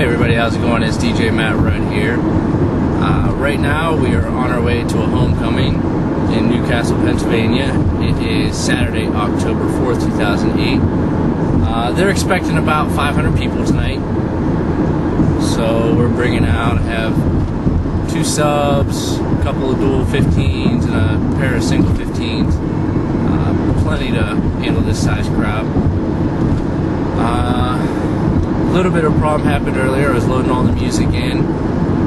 Hey everybody, how's it going? It's DJ Matt Rudd here. Right now we are on our way to a homecoming in Newcastle, Pennsylvania. It is Saturday, October 4th, 2008. They're expecting about 500 people tonight. So we're bringing out, have 2 subs, a couple of dual 15s, and a pair of single 15s. Plenty to handle this size crowd. A little bit of a problem happened earlier. I was loading all the music in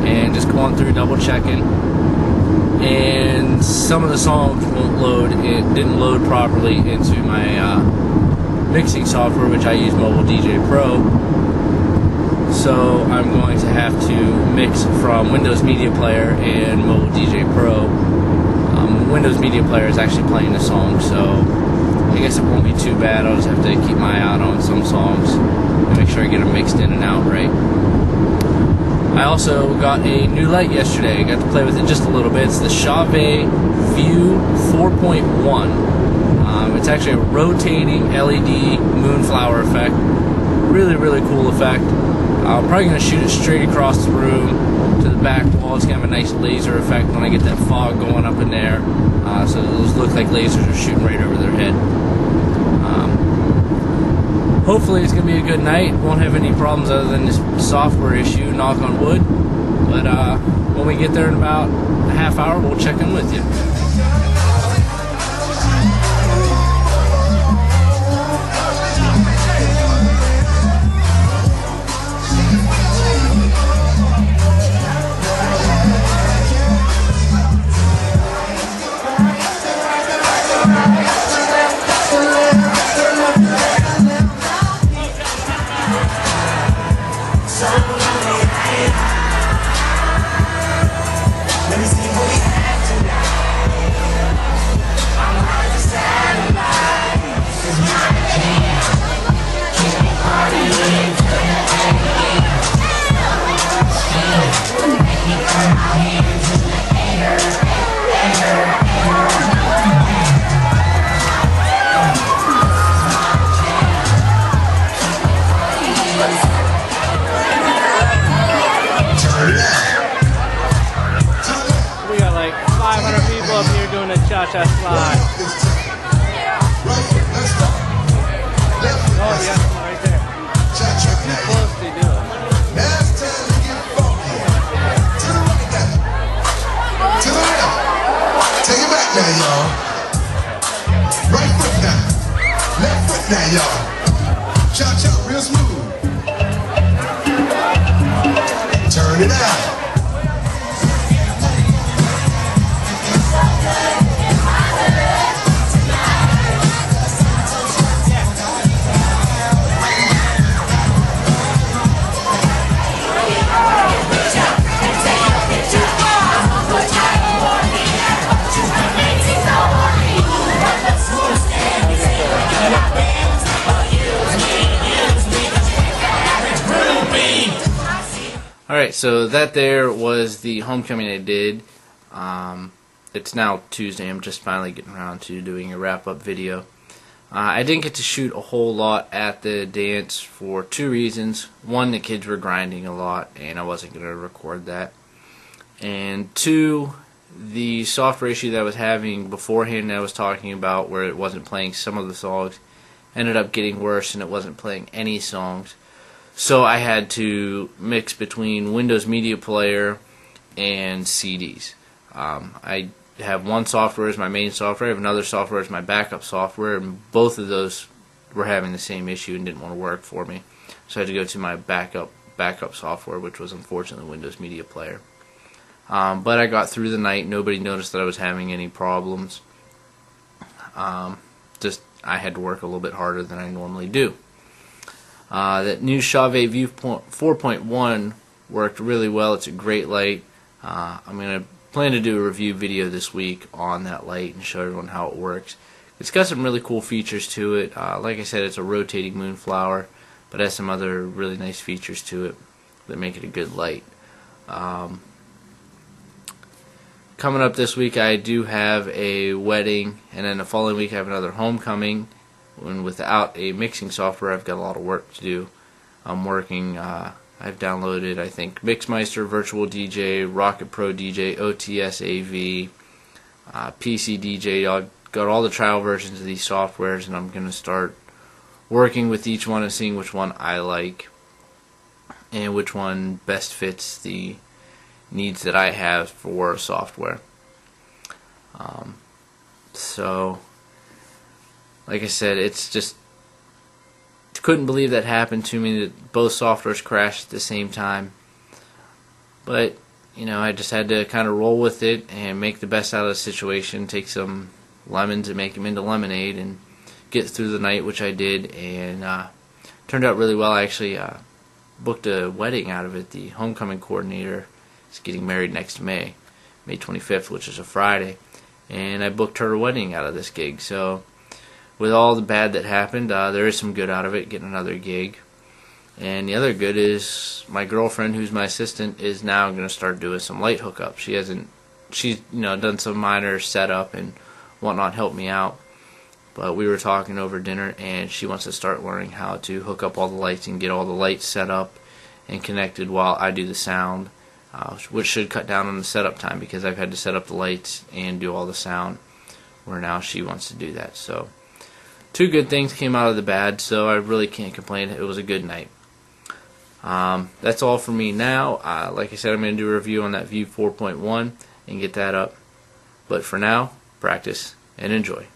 and just going through double checking, and some of the songs won't load. It didn't load properly into my mixing software, which I use, Mobile DJ Pro. So I'm going to have to mix from Windows Media Player and Mobile DJ Pro. Windows Media Player is actually playing the song, so I guess it won't be too bad. I'll just have to keep my eye out on some songs and make sure I get them mixed in and out right. I also got a new light yesterday. I got to play with it just a little bit. It's the Chauvet View 4.1. It's actually a rotating LED moonflower effect. Really, really cool effect. I'm probably going to shoot it straight across the room to the back wall. It's going to have a nice laser effect when I get that fog going up in there. So those look like lasers are shooting right over their head. Hopefully it's going to be a good night. Won't have any problems other than this software issue, knock on wood. But when we get there in about a half hour, we'll check in with you. We got like 500 people up here doing a cha-cha slide. Oh, we got someone right there. They're too close to do it. Take it back now, y'all. Right foot now. Left foot now, y'all. Cha-cha real smooth. Turn it out. Alright, so that there was the homecoming I did. It's now Tuesday. I'm just finally getting around to doing a wrap-up video. I didn't get to shoot a whole lot at the dance for 2 reasons. One, the kids were grinding a lot, and I wasn't going to record that. And 2, the software issue that I was having beforehand that I was talking about, where it wasn't playing some of the songs, ended up getting worse, and it wasn't playing any songs. So I had to mix between Windows Media Player and CDs. I have one software as my main software. I have another software as my backup software, and both of those were having the same issue and didn't want to work for me. So I had to go to my backup software, which was unfortunately Windows Media Player. But I got through the night. Nobody noticed that I was having any problems. Just I had to work a little bit harder than I normally do. That new Chauvet View 4.1 worked really well. It's a great light. I'm going to plan to do a review video this week on that light and show everyone how it works. It's got some really cool features to it. Like I said, it's a rotating moonflower, but it has some other really nice features to it that make it a good light. Coming up this week, I do have a wedding, and then the following week I have another homecoming. And without a mixing software, I've got a lot of work to do. I I've downloaded, I think, Mixmeister, Virtual DJ, Rocket Pro DJ, OTS AV, PC DJ. I've got all the trial versions of these softwares, and I'm going to start working with each one and seeing which one I like and which one best fits the needs that I have for software. So, like I said, it's just, couldn't believe that happened to me, that both softwares crashed at the same time. But, you know, I just had to kind of roll with it and make the best out of the situation, take some lemons and make them into lemonade and get through the night, which I did, and turned out really well. I actually booked a wedding out of it. The homecoming coordinator is getting married next May 25th, which is a Friday, and I booked her wedding out of this gig. So with all the bad that happened, there is some good out of it, getting another gig. And the other good is my girlfriend, who's my assistant, is now going to start doing some light hookup. She's done some minor setup and whatnot, help me out. But we were talking over dinner, and she wants to start learning how to hook up all the lights and get all the lights set up and connected while I do the sound, which should cut down on the setup time, because I've had to set up the lights and do all the sound, where now she wants to do that. So 2 good things came out of the bad, so I really can't complain. It was a good night. That's all for me now. Like I said, I'm going to do a review on that View 4.1 and get that up. But for now, practice and enjoy.